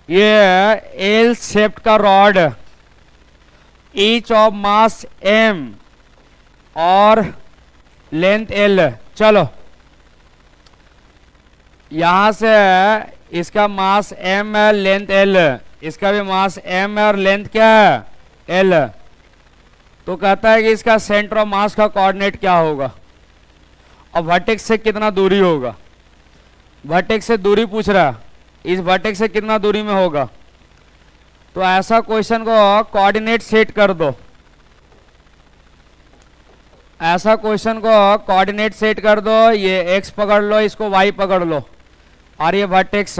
ये एल शेप्ड का rod, each of mass m और लेंथ l। चलो यहां से इसका मास m है, लेंथ l, इसका भी मास m है और लेंथ क्या है l। तो कहता है कि इसका सेंटर ऑफ मास का कोऑर्डिनेट क्या होगा और वर्टेक्स से कितना दूरी होगा। वर्टेक्स से दूरी पूछ रहा है, इस वर्टेक्स से कितना दूरी में होगा। तो ऐसा क्वेश्चन को कोऑर्डिनेट सेट कर दो, ऐसा क्वेश्चन को कोऑर्डिनेट सेट कर दो, ये x पकड़ लो, इसको y पकड़ लो, और ये वर्टेक्स,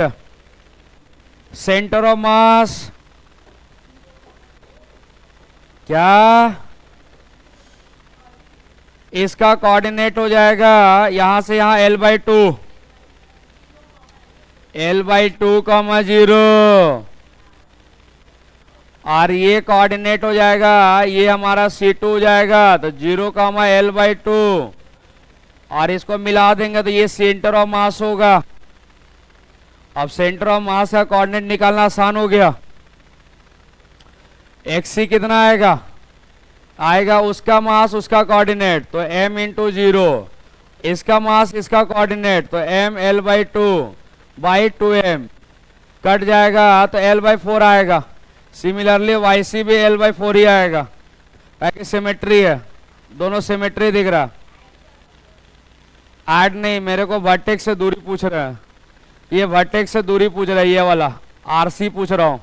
सेंटर ऑफ मास क्या इसका कोऑर्डिनेट हो जाएगा यहां से यहां L/2, L/2 कॉमा 0, और ये कोऑर्डिनेट हो जाएगा, ये हमारा C2 हो जाएगा, तो 0 कॉमा L/2, और इसको मिला देंगे तो ये सेंटर ऑफ मास होगा। अब सेंटर ऑफ मास का कोऑर्डिनेट निकालना आसान हो गया। XC कितना आएगा, आएगा उसका मास उसका कोऑर्डिनेट, तो m इंटू 0, इसका मास इसका कोऑर्डिनेट, तो m L/2/2m, कट जाएगा तो L/4 आएगा। सिमिलरली YC भी L/4 ही आएगा, ताकि सिमेट्री है, दोनों सिमेट्री दिख रहा। ऐड नहीं, मेरे को वर्टेक्स से दूरी पूछ रहा है, ये वर्टेक्स से दूरी पूछ रहा है, ये वाला RC पूछ रहा हूं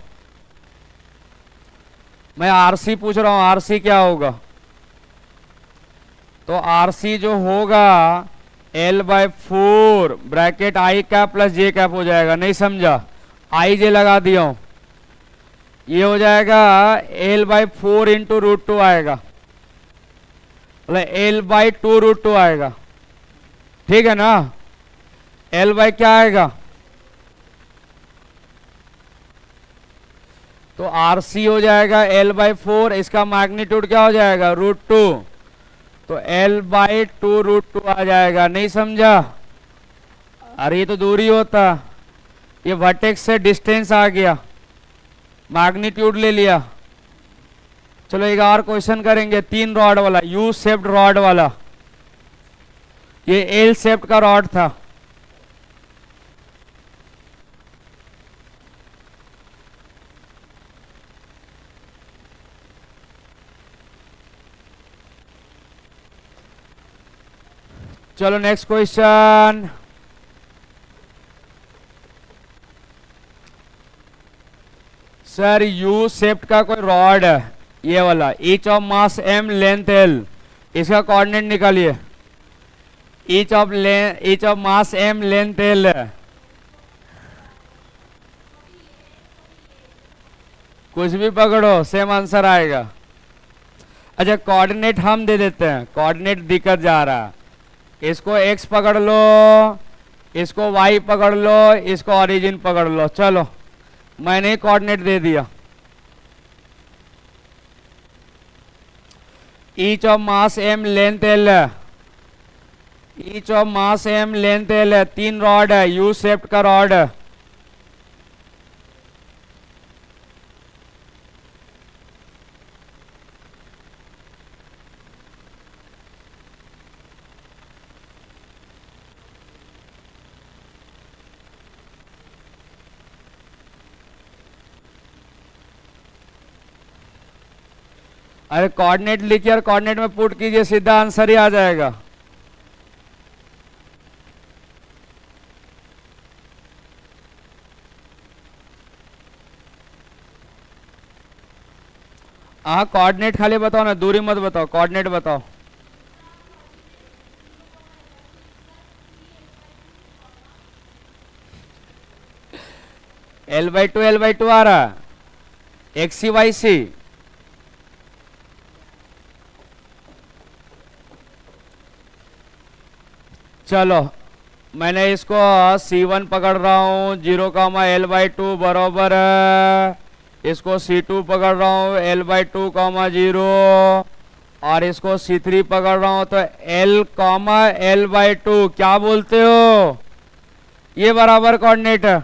मैं, RC पूछ रहा हूं, RC क्या होगा, तो RC जो होगा L/4 bracket I cap plus J cap हो जाएगा। नहीं समझा, IJ लगा दिया हूं, ये हो जाएगा L/4 इंटू √2 आएगा, मतलब L/2 √2 आएगा, ठीक है ना। L/ क्या आएगा, तो RC हो जाएगा L/4, इसका मैग्नीट्यूड क्या हो जाएगा √2, तो L/2 √2 आ जाएगा। नहीं समझा, अरे ये तो दूरी होता, ये वर्टेक्स से डिस्टेंस आ गया, मैग्नीट्यूड ले लिया। चलो एक और क्वेश्चन करेंगे, 3 रॉड वाला, यू शेप्ड रॉड वाला, ये एल शेप्ड का रॉड था। चलो next question, sir U shaped का कोई रॉड है, ये वाला, each of mass m length l, इसका कोऑर्डिनेट निकालिए। Each of mass m length l है, कुछ भी पकड़ो सेम आंसर आएगा। अच्छा कोऑर्डिनेट हम दे देते हैं, कोऑर्डिनेट दिक्कत जा रहा है, इसको x पकड़ लो, इसको y पकड़ लो, इसको ओरिजिन पकड़ लो। चलो मैंने कोऑर्डिनेट दे दिया, each of mass m length l है, each of mass m length l है, 3 रॉड है, यू शेप्ड का रॉड है। अरे कोऑर्डिनेट लिखिए और कोऑर्डिनेट में पुट कीजिए, सीधा आंसर ही आ जाएगा। हाँ कोऑर्डिनेट खाली बताओ ना, दूरी मत बताओ, कोऑर्डिनेट बताओ। L/2 आ रहा है, XC YC, चलो मैंने इसको C1 पकड़ रहा हूँ, 0 कामा L/2 बराबर है, इसको C2 पकड़ रहा हूँ L/2 कामा 0, और इसको C3 पकड़ रहा हूँ, तो L कामा L/2 क्या बोलते हो, ये बराबर कोऑर्डिनेट है,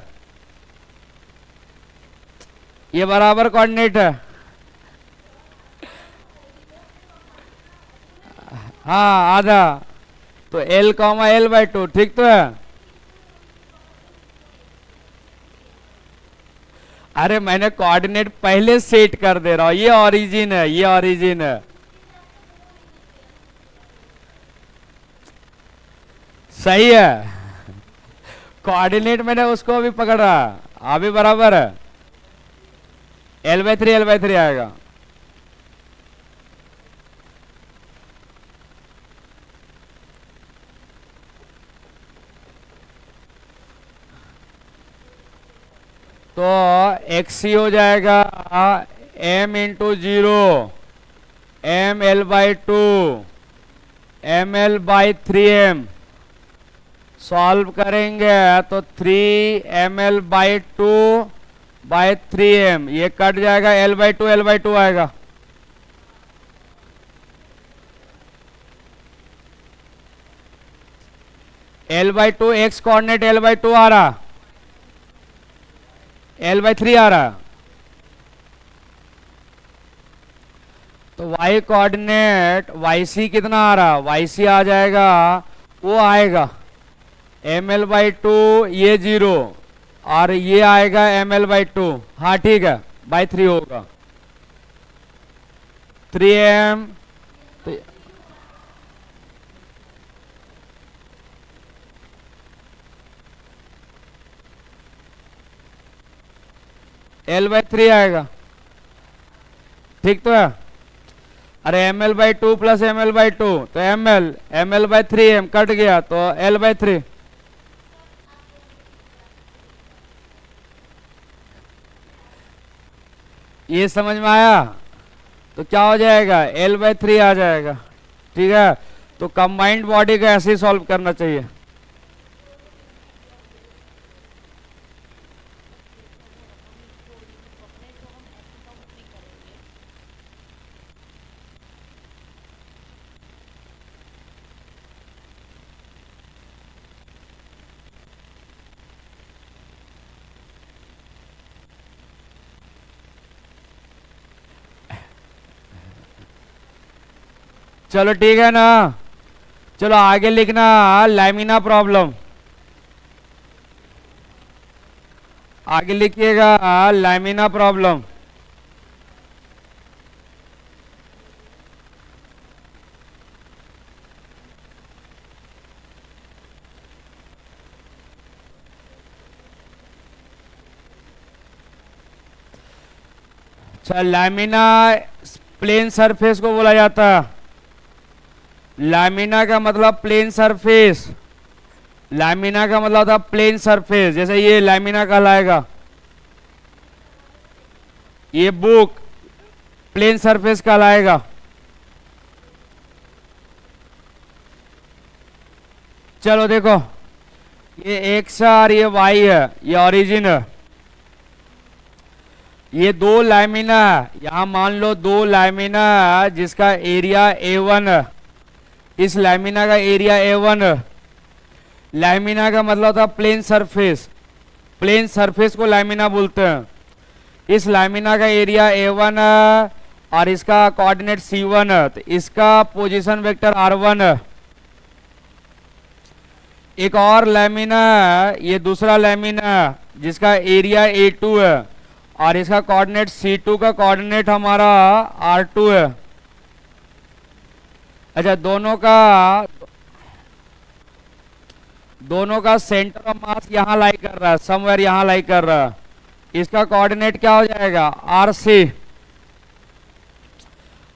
ये बराबर कोऑर्डिनेट है। हाँ आधा, तो L कामा L/2 ठीक तो है। अरे मैंने कोऑर्डिनेट पहले सेट कर दे रहा हूं, ये ओरिजिन है, ये ओरिजिन है, सही है। कोऑर्डिनेट मैंने उसको भी पकड़ा, अभी बराबर है, L/3 आएगा। तो XC हो जाएगा m into 0, m L/2, ml/3m solve करेंगे तो 3ml/2/3m, ये कट जाएगा, L/2 आएगा। L/2 x कोऑर्डिनेट L/2 आ रहा, L/3 आ रहा, तो y कोऑर्डिनेट yc कितना आ रहा, yc आ जाएगा, वो आएगा ml/2, ये 0 और ये आएगा ml/2। हाँ ठीक है, बाई 3 होगा 3m, तो L/3 आएगा, ठीक तो है। अरे ml/2 प्लस ml/2 तो ml/3m कट गया तो L/3। ये समझ में आया, तो क्या हो जाएगा, L/3 आ जाएगा, ठीक है। तो कंबाइंड बॉडी को ऐसे ही सॉल्व करना चाहिए। चलो ठीक है ना, चलो आगे लिखना लैमिना प्रॉब्लम, आगे लिखिएगा लैमिना प्रॉब्लम। अच्छा, लैमिना प्लेन सरफेस को बोला जाता है। लैमिना का मतलब प्लेन सरफेस, लैमिना का मतलब होता है प्लेन सरफेस, जैसे ये लैमिना कहलाएगा, ये बुक प्लेन सरफेस कहलाएगा। चलो देखो, ये एक्स है और ये वाई है, ये ओरिजिन है, ये दो लैमिना है, यहां मान लो दो लैमिना है जिसका एरिया A1 है, इस लैमिना का एरिया A1 है। लैमिना का मतलब होता है प्लेन सरफेस, प्लेन सरफेस को लैमिना बोलते हैं। इस लैमिना का एरिया A1 है और इसका कोऑर्डिनेट C1 है, तो इसका पोजीशन वेक्टर R1 है। एक और लैमिना है, ये दूसरा लैमिना है जिसका एरिया A2 है और इसका कोऑर्डिनेट C2 का कोऑर्डिनेट हमारा R2 है। अच्छा, दोनों का सेंटर ऑफ मास यहां लाई कर रहा है, समवेयर यहां लाई कर रहा है। इसका कोऑर्डिनेट क्या हो जाएगा, RC।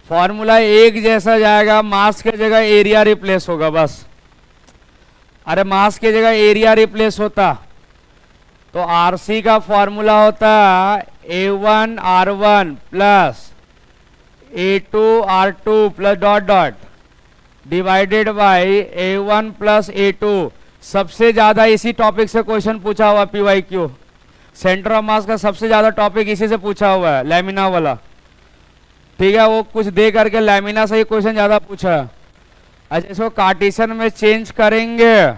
फॉर्मूला एक जैसा जाएगा, मास के जगह एरिया रिप्लेस होगा बस। अरे मास के जगह एरिया रिप्लेस होता तो RC का फॉर्मूला होता A1R1 plus A2R2 plus dot dot divided by A1 plus A2। सबसे ज्यादा इसी टॉपिक से क्वेश्चन पूछा हुआ PYQ, सेंटर ऑफ मास का सबसे ज्यादा टॉपिक इसी से पूछा हुआ है, लैमिना वाला। ठीक है, वो कुछ दे करके लैमिना से ही क्वेश्चन ज्यादा पूछा है। अच्छा, इसको कार्टेशियन में चेंज करेंगे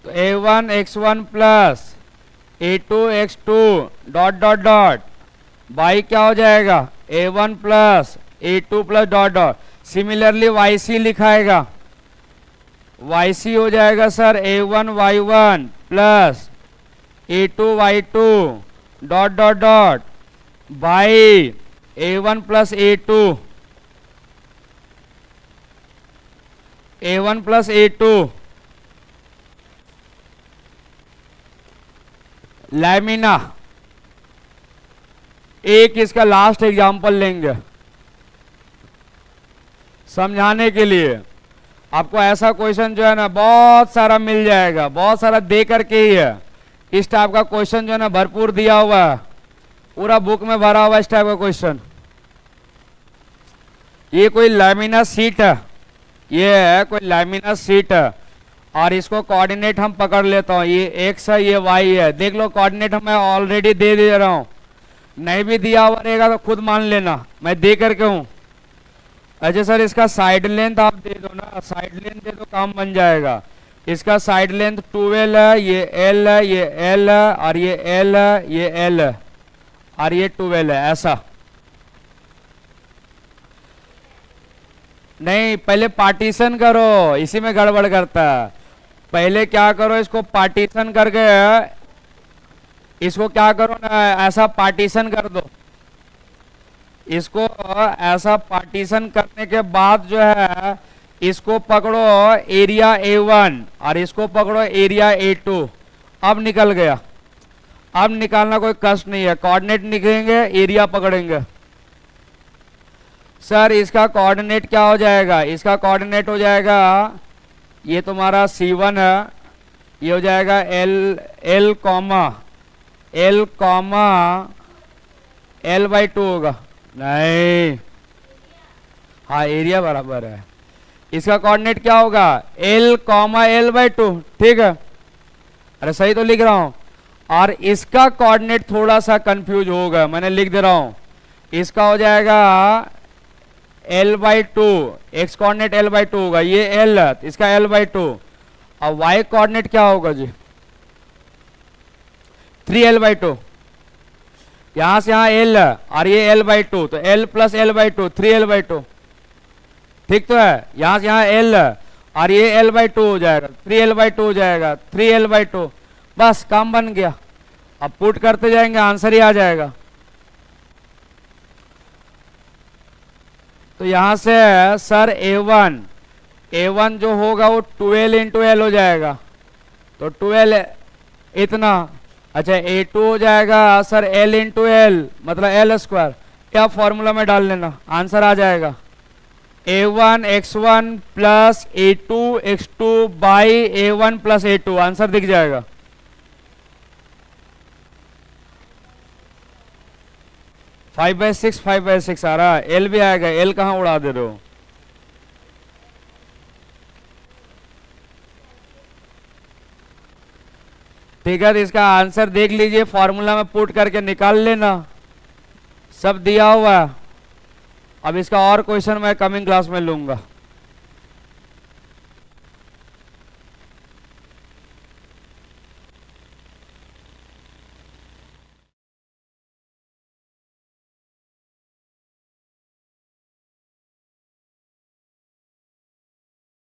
तो A1 x1 plus A2 x2 dot dot dot by क्या हो जाएगा, A1 plus A2 plus dot dot. Similarly YC लिखाएगा, YC हो जाएगा sir A1 y1 plus A2 y2 dot dot dot by A1 plus A2, A1 plus A2। Lamina एक इसका last example लेंगे समझाने के लिए। आपको ऐसा क्वेश्चन जो है ना बहुत सारा मिल जाएगा, बहुत सारा दे करके ही है। इस टाइप का क्वेश्चन जो है ना भरपूर दिया हुआ है, पूरा बुक में भरा हुआ इस टाइप का क्वेश्चन। ये कोई लैमिना सीट है, ये है कोई लैमिनस शीट और इसको कोऑर्डिनेट हम पकड़ लेता हूँ, ये एक्स है ये वाई है। देख लो कोऑर्डिनेट मैं ऑलरेडी दे रहा हूँ, नहीं भी दिया हुआ रहेगा तो खुद मान लेना मैं दे करके हूँ। अच्छा सर इसका साइड लेंथ आप दे दो ना, साइड लेंथ दे दो काम बन जाएगा। इसका साइड लेंथ 12 है, ये एल है, ये एल है और ये एल है, ये एल है और ये 12 है। ऐसा नहीं, पहले पार्टीशन करो, इसी में गड़बड़ करता है। पहले क्या करो, इसको पार्टीशन करके इसको क्या करो ना, ऐसा पार्टीशन कर दो। इसको ऐसा पार्टीशन करने के बाद जो है इसको पकड़ो एरिया A1 और इसको पकड़ो एरिया A2। अब निकल गया। अब निकालना कोई कष्ट नहीं है, कोऑर्डिनेट निकलेंगे एरिया पकड़ेंगे। सर इसका कोऑर्डिनेट क्या हो जाएगा, इसका कोऑर्डिनेट हो जाएगा ये तुम्हारा C1 है, ये हो जाएगा L कॉमा L/2 होगा। नहीं, हाँ एरिया बराबर है। इसका कोऑर्डिनेट क्या होगा L कॉमा L/2, ठीक है। अरे सही तो लिख रहा हूं। और इसका कोऑर्डिनेट थोड़ा सा कंफ्यूज होगा, मैंने लिख दे रहा हूं। इसका हो जाएगा L/2, एक्स कोऑर्डिनेट L/2 होगा, ये L है इसका L/2। और वाई कोऑर्डिनेट क्या होगा जी 3L/2। यहां से यहां L है और ये L/2 तो L प्लस L/2 3L/2, ठीक तो है। यहां से यहां L है और ये L/2 हो जाएगा, 3L/2 हो जाएगा, 3L/2। बस काम बन गया। अब पुट करते जाएंगे आंसर ही आ जाएगा। तो यहां से सर A1 जो होगा वो 12 इंटू L हो जाएगा, तो 12 इतना। अच्छा A2 हो जाएगा सर L इंटू L मतलब L²। क्या फॉर्मूला में डाल लेना, आंसर आ जाएगा A1 x1 plus A2 x2 by A1 plus A2, answer दिख जाएगा। फाइव बाई सिक्स आ रहा है, L भी आएगा, L कहाँ उड़ा दे रहे हो। ठीक है, तो इसका आंसर देख लीजिए, फॉर्मूला में पुट करके निकाल लेना, सब दिया हुआ है। अब इसका और क्वेश्चन मैं कमिंग क्लास में लूंगा।